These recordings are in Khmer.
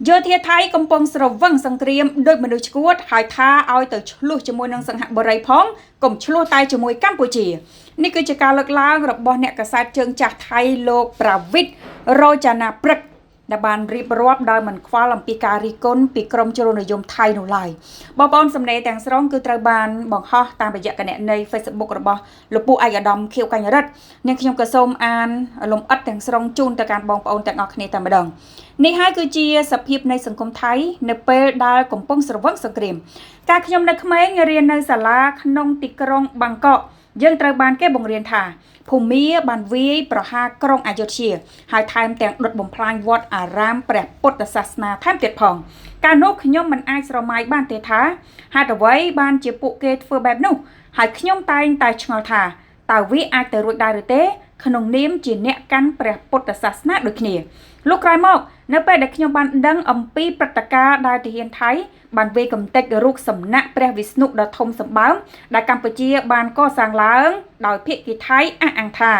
យោធាថៃកំពុងស្រវឹងសង្គ្រាមដោយមនុស្សឈួតហើយថាឲ្យទៅឆ្លោះជាមួយនឹងសង្ហបុរីផងកុំឆ្លោះតែជាមួយកម្ពុជានេះគឺជាការលើកឡើងរបស់អ្នកកាសែតជើងចាស់ថៃលោកប្រាវិតរោចាណាព្រឹកដែលបានរៀបរាប់ដោយមិនខ្វល់អំពីការរិះគន់ពីក្រមជ្រុលនិយមថៃនោះឡើយបងប្អូនសំណេរទាំងស្រុងគឺត្រូវបានបង្ហោះតាមរយៈគណនី Facebook របស់លោកពូឯកឧត្តមខៀវកញ្ញរិទ្ធនាងខ្ញុំក៏សូមអានលំអិតទាំងស្រុងជូនទៅកាន់បងប្អូនទាំងអស់គ្នាតែម្ដងនេះហើយគឺជាសភាពនៃសង្គមថៃនៅពេលដែលកំពុងស្រវឹងសង្គ្រាមកាលខ្ញុំនៅក្មេងរៀននៅសាលាក្នុងទីក្រុងបាងកកយើងត្រូវបានគេបង្រៀនថាភូមាបានវាយប្រហារក្រុងអយុធ្យាហើយថែមទាំងដុតបំផ្លាញវត្តអារាមព្រះពុទ្ធសាសនាថែមទៀតផងកាលនោះខ្ញុំមិនអាចស្រមៃបានទេថាហេតុអ្វីបានជាពួកគេធ្វើបែបនោះហើយខ្ញុំតែងតែឆ្ងល់ថាតើវាអាចទៅរួចដែរឬទេក្នុងនាមជាអ្នកកាន់ព្រះពុទ្ធសាសនាដូចគ្នាលោកក្រោយមកនៅពេលដែលខ្ញុំបានដឹងអំពីព្រឹត្តិការណ៍ដែលទាហានថៃបានវាយកំទេចរូបសំណាកព្រះវិស្ណុដ៏ធំសម្បើមដែលកម្ពុជាបានកសាងឡើងដោយភាគីថៃអះអាងថា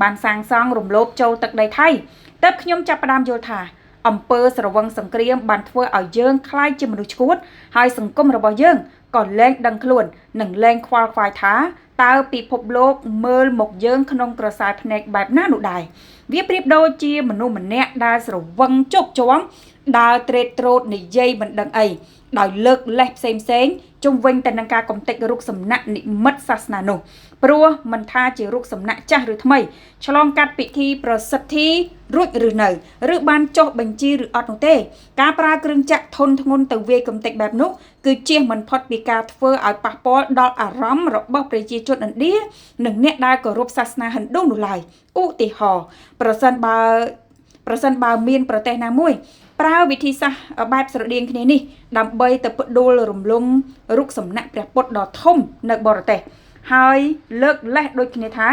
បានសាងសង់រំលោភចូលទឹកដីថៃទើបខ្ញុំចាប់ផ្ដើមយល់ថាអំពើស្រវឹងសង្គ្រាមបានធ្វើឲ្យយើងក្លាយជាមនុស្សឈួតហើយសង្គមរបស់យើងក៏លែងដឹងខ្លួននិងលែងខ្វល់ខ្វាយថាតើពិភពលោកមើលមកយើងក្នុងក្រសែភ្នែកបែបណានោះដែរវាប្រៀបដូចជាមនុស្សម្នាក់ដែលស្រវឹងជោគជាំដើរត្រេតត្រោតនិយាយមិនដឹងអីដោយលើកលេសផ្សេងជុំវិញទៅនឹងការកំទេចរូបសំណាកនិមិត្តសាសនានោះព្រោះមិនថាជារូបសំណាកចាស់ឬថ្មីឆ្លងកាត់ពិធីប្រសិទ្ធិរួចឬនៅឬបានចុះបញ្ជីឬអត់នោះទេការប្រើគ្រឿងចក្រធុនធ្ងន់ទៅវាយកំទេចបែបនោះគឺជៀសមិនផុតពីការធ្វើឲ្យប៉ះពាល់ដល់អារម្មណ៍របស់ប្រជាជនឥណ្ឌានិងអ្នកដែលគោរពសាសនាហិណ្ឌូនោះឡើយឧទាហរណ៍ប្រសិនបើមានប្រទេសណាមួយប្រើវិធីសាស្ត្របែបស្រដៀងគ្នានេះដើម្បីទៅផ្ដួលរំលំរូបសំណាកព្រះពុទ្ធដ៏ធំនៅបរទេសហើយលើកលេសដូចគ្នាថា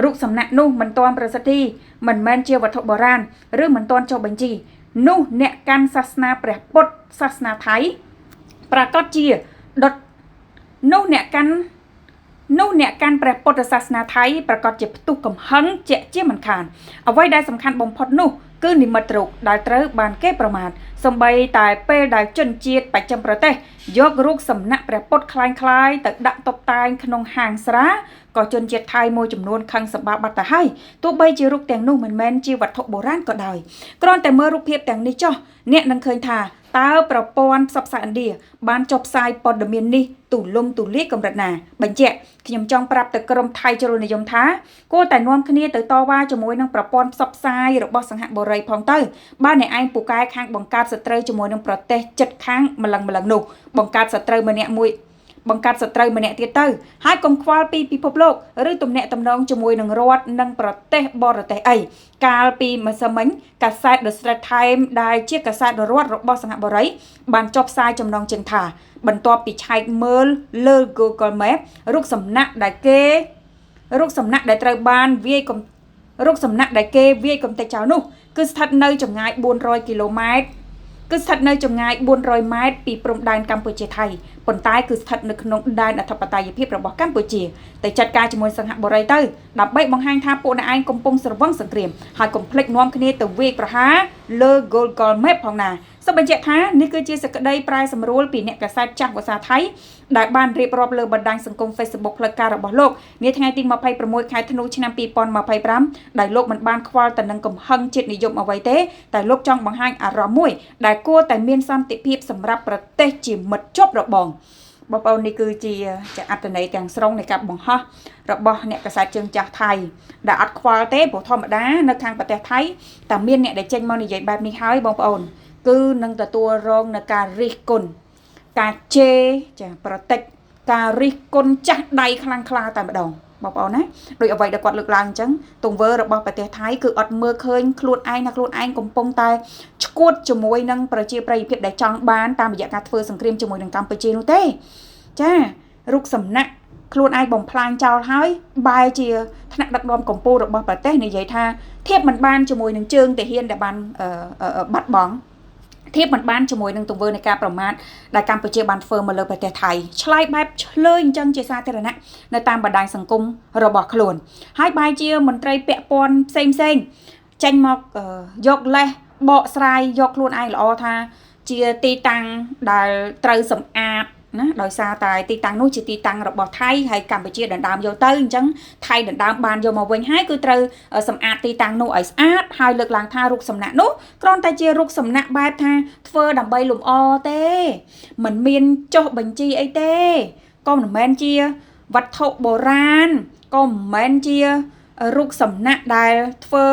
រូបសំណាកនោះមិនទាន់ប្រសិទ្ធិមិនមែនជាវត្ថុបុរាណឬមិនទាន់ចុះបញ្ជីនោះអ្នកកាន់សាសនាព្រះពុទ្ធសាសនាថៃប្រកាសជាដុតនោះអ្នកកាន់ព្រះពុទ្ធសាសនាថៃប្រកាសជាផ្ទុះកំហឹងជាមិនខានអ្វីដែលសំខាន់បំផុតនោះគឺនិមិត្តរូបដែលត្រូវបានគេប្រមាថសម្បីតែពេលដែលជនជាតិបស្ចិមប្រទេសយករូបសំណាកព្រះពុទ្ធคล้ายទៅដាក់តុបតែងក្នុងហាងស្រាក៏ជនជាតិថៃមួយចំនួនខឹងសម្បាបាត់ទៅហើយទោះបីជារូបទាំងនោះមិនមែនជាវត្ថុបុរាណក៏ដោយគ្រាន់តែមើលរូបភាពទាំងនេះចុះអ្នកនឹងឃើញថាតើប្រព័ន្ធផ្សព្វផ្សាយឥណ្ឌាបានចុះផ្សាយព័ត៌មាននេះទូលំទូលាយកម្រិតណាបញ្ជាក់ខ្ញុំចង់ប្រាប់ទៅក្រុមថៃជ្រុលនិយមថាគួរតែនាំគ្នាទៅតវ៉ាជាមួយនឹងប្រព័ន្ធផ្សព្វផ្សាយរបស់សង្ហបុរីផងទៅបើអ្នកឯងពូកែខាងបង្កើតសត្រូវជាមួយនឹងប្រទេសជិតខាងម្លឹងនោះបង្កើតសត្រូវម្នាក់ទៀតទៅហើយកុំខ្វល់ពីពិភពលោកឬទំនាក់ទំនងជាមួយនឹងរដ្ឋនិងប្រទេសបរទេសអីកាលពីម្សិលមិញកាសែត The Straits Times ដែលជាកាសែតរដ្ឋរបស់សង្ហបុរីបានចុះផ្សាយចំណងជើងថាបន្ទាប់ពីឆែកមើលលើ Google Map រូបសំណាកដែលត្រូវបានរូបសំណាកដែលគេវាយកំទេចចោលនោះគឺស្ថិតនៅចម្ងាយ400 គីឡូម៉ែត្រ400 ម៉ែត្រពីព្រំដែនកម្ពុជាថៃប៉ុន្តែគឺស្ថិតនៅក្នុងដែនអធិបតេយ្យភាពរបស់កម្ពុជាទៅចាត់ការជាមួយសង្ហបុរីទៅដើម្បីបង្ហាញថាពួកអ្នកឯងកំពុងស្រវឹងសង្គ្រាមហើយកុំភ្លេចនាំគ្នាទៅវាយប្រហារលើ Google Map ផងណាសូមបញ្ជាក់ថានេះគឺជាសេចក្តីប្រែសម្រួលពីអ្នកកាសែតចាស់ភាសាថៃដែលបានរៀបរាប់លើបណ្ដាញសង្គម Facebook ផ្លូវការរបស់លោកនាថ្ងៃទី26ខែធ្នូឆ្នាំ2025ដែលលោកមិនបានខ្វល់ទៅនឹងកំហឹងជាតិនិយមអ្វីទេតែលោកចង់បង្ហាញអារម្មណ៍មួយដែលគួរតែមានសន្តិភាពសម្រាប់ប្រទេសជាមិត្តជាប់របងបងប្អូននេះគឺជាអត្ថន័យទាំងស្រុងនៃការបង្ហោះរបស់អ្នកកាសែតជើងចាស់ថៃដែលអត់ខ្វល់ទេព្រោះធម្មតានៅខាងប្រទេសថៃតែមានអ្នកដែលចេញមកនិយាយបែបនេះហើយបងប្អូនគឺនឹងទទួលរងនៅការរិះគន់ការជេរប្រតិចការរិះគន់ចាស់ដៃខ្លាំងក្លាតែម្ដងបងប្អូនណាដោយអ្វីដែលគាត់លើកឡើងអញ្ចឹងទង្វើរបស់ប្រទេសថៃគឺអត់មើលឃើញខ្លួនឯងកំពុងតែឈួតជាមួយនឹងប្រជាប្រិយភាពដែលចង់បានតាមរយៈការធ្វើសង្គ្រាមជាមួយនឹងកម្ពុជានោះទេចារូបសំណាកខ្លួនឯងបំផ្លាញចោលហើយបែរជាថ្នាក់ដឹកនាំកម្ពុជារបស់ប្រទេសនិយាយថាធៀបមិនបានជាមួយនឹងជើងទាហានដែលបានបាត់បង់ធៀបមិនបានជាមួយនឹងទង្វើនៃការប្រមាថដែលកម្ពុជាបានធ្វើមកលើប្រទេសថៃឆ្លើយបែបឆ្លើយអញ្ចឹងជាសាធារណៈនៅតាមបណ្ដាញសង្គមរបស់ខ្លួនហើយបែរជាមន្ត្រីពាក់ព័ន្ធផ្សេងចេញមកយកលេសបកស្រាយយកខ្លួនឯងល្អថា ជាទីតាំងដែលត្រូវសម្អាតណាដោយសារតែទីតាំងនោះជាទីតាំងរបស់ថៃហើយកម្ពុជាដណ្ដើមយកទៅអញ្ចឹងថៃដណ្ដើមបានយកមកវិញហើយគឺត្រូវសម្អាតទីតាំងនោះឲ្យស្អាតហើយលើកឡើងថារូបសំណាកនោះគ្រាន់តែជារូបសំណាកបែបថាធ្វើដើម្បីលម្អទេមិនមានចុះបញ្ជីអីទេក៏មិនមែនជាវត្ថុបុរាណក៏មិនមែនជារូបសំណាកដែលធ្វើ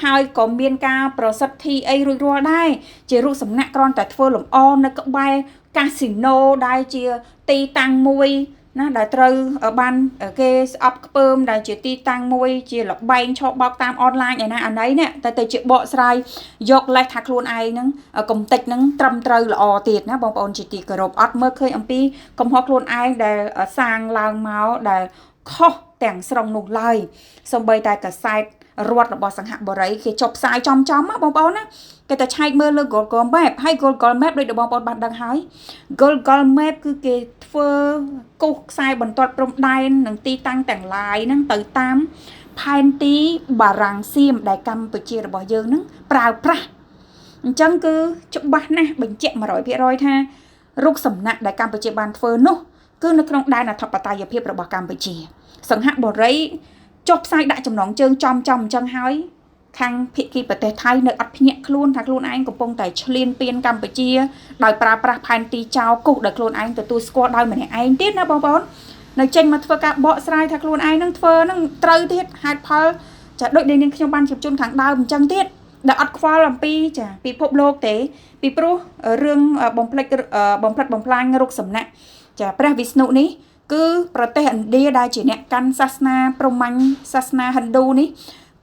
ហើយក៏មានការប្រសិទ្ធិអីរួចរាល់ដែរជារូបសំណាកគ្រាន់តែធ្វើលម្អនៅក្បែរកាស៊ីណូដែលជាទីតាំងមួយណាដែលត្រូវបានគេស្អប់ខ្ពើមដែលជាទីតាំងមួយជាលបែងឆោបបោកតាមអនឡាញឯណាអាណីនេះតែជាបកស្រាយយកលេសថាខ្លួនឯងហ្នឹងកំតិចហ្នឹងត្រឹមត្រូវល្អទៀតណាបងប្អូនជាទីគោរពអត់មើលឃើញអំពីកំហុសខ្លួនឯងដែលសាងឡើងមកដែលខុសទាំងស្រុងនោះឡើយសូម្បីតែកាសែតរដ្ឋរបស់សង្ហបុរីគេចុះផ្សាយចំណាបងប្អូនណាគេតែឆែកមើលលើ Google Map ហើយ Google Map ដូចបងប្អូនបានដឹងហើយ Google Map គឺគេធ្វើគូសខ្សែបន្ទាត់ព្រំដែននិងទីតាំងទាំងឡាយហ្នឹងទៅតាមផែនទីបារាំងសៀមដែលកម្ពុជារបស់យើងហ្នឹងប្រើប្រាស់អញ្ចឹងគឺច្បាស់ណាស់បញ្ជាក់ 100% ថារូបសំណាកដែលកម្ពុជាបានធ្វើនោះគឺនៅក្នុងដែនអធិបតេយ្យភាពរបស់កម្ពុជាសង្ហបុរីចុះផ្សាយដាក់ចំណងជើងចំអញ្ចឹងហើយខាងភាគីប្រទេសថៃនៅអត់ភ្ញាក់ខ្លួនថាខ្លួនឯងកំពុងតែឈ្លានពានកម្ពុជាដោយប្រើប្រាស់ផែនទីចោលគូសដោយខ្លួនឯងទទួលស្គាល់ដោយម្នាក់ឯងទៀតណាបងប្អូននៅចេញមកធ្វើការបកស្រាយថាខ្លួនឯងនឹងធ្វើនឹងត្រូវទៀតហេតុផលចាដូចដែលនាងខ្ញុំបានជម្រាបជូនខាងដើមអញ្ចឹងទៀតដែលអត់ខ្វល់អំពីចាពិភពលោកទេពីព្រោះរឿងបំផ្លិចបំផ្លាញរូបសំណាកចាព្រះវិស្ណុនេះគឺប្រទេសឥណ្ឌាដែលជាអ្នកកាន់សាសនាព្រហ្មញ្ញសាសនាហិណ្ឌូនេះ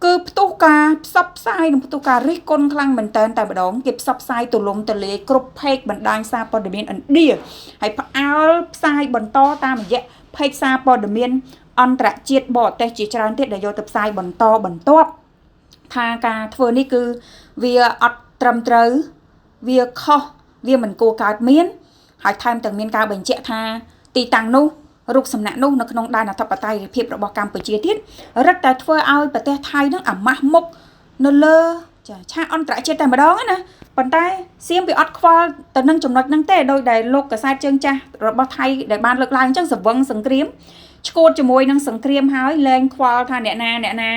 គឺផ្ទុះការផ្សព្វផ្សាយនិងផ្ទុះការរិះគន់ខ្លាំងមែនតើតែម្ដងគេផ្សព្វផ្សាយទូលំទូលាយគ្រប់ផេកបណ្ដាញសារព័ត៌មានឥណ្ឌាហើយផ្អើលផ្សាយបន្តតាមរយៈផេកសារព័ត៌មានអន្តរជាតិបរទេសជាច្រើនទៀតដែលយកទៅផ្សាយបន្តបន្ទាប់ថាការធ្វើនេះគឺវាអត់ត្រឹមត្រូវវាខុសវាមិនគួរកើតមានហើយថែមទាំងមានការបញ្ជាក់ថាទីតាំងនោះរូបសំណាកនោះនៅក្នុងដែនអធិបតេយ្យភាពរបស់កម្ពុជាទៀតរឹតតែធ្វើឲ្យប្រទេសថៃនឹងអាម៉ាស់មុខនៅលើឆាកអន្តរជាតិតែម្ដងណាប៉ុន្តែសៀមវាអត់ខ្វល់ទៅនឹងចំណុចហ្នឹងទេដោយដែលលោកកសែតជើងចាស់របស់ថៃដែលបានលើកឡើងអញ្ចឹងសង្វឹងសង្គ្រាមឈួតជាមួយនឹងសង្គ្រាមហើយលែងខ្វល់ថាអ្នកណា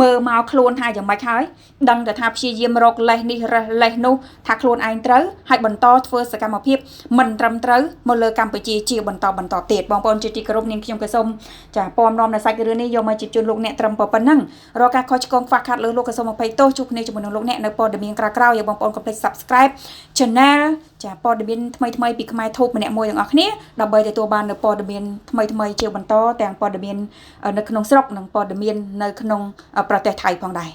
មើលមកខ្លួនថាយ៉ាងម៉េចហើយដឹងតែថាព្យាយាមរកលេសនេះលេសនោះថាខ្លួនឯងត្រូវហើយបន្តធ្វើសកម្មភាពមិនត្រឹមត្រូវមកលើកម្ពុជាជាបន្តទៀតបងប្អូនជាទីគោរពនាងខ្ញុំក៏សូមចាពំនាំនៅសាច់រឿងនេះយកមកជជូនលោកអ្នកត្រឹមប៉ុណ្ណឹងរកការខុសឆ្គងខ្វះខាតលើលោកក៏សូមអភ័យទោសជួបគ្នាជាមួយនឹងលោកអ្នកនៅព័ត៌មានក្រោយៗបងប្អូនកុំភ្លេច Subscribe Channel ចាព័ត៌មានថ្មីពីខ្មែរធូបម្នាក់មួយទាំងអស់គ្នាដើម្បីទទួលបាននៅព័ត៌មានថ្មីជាបន្តទាំងព័ត៌មាននៅក្នុងស្រុកនិងព័ត៌មាននៅក្នុងប្រទេសថៃផងដែរ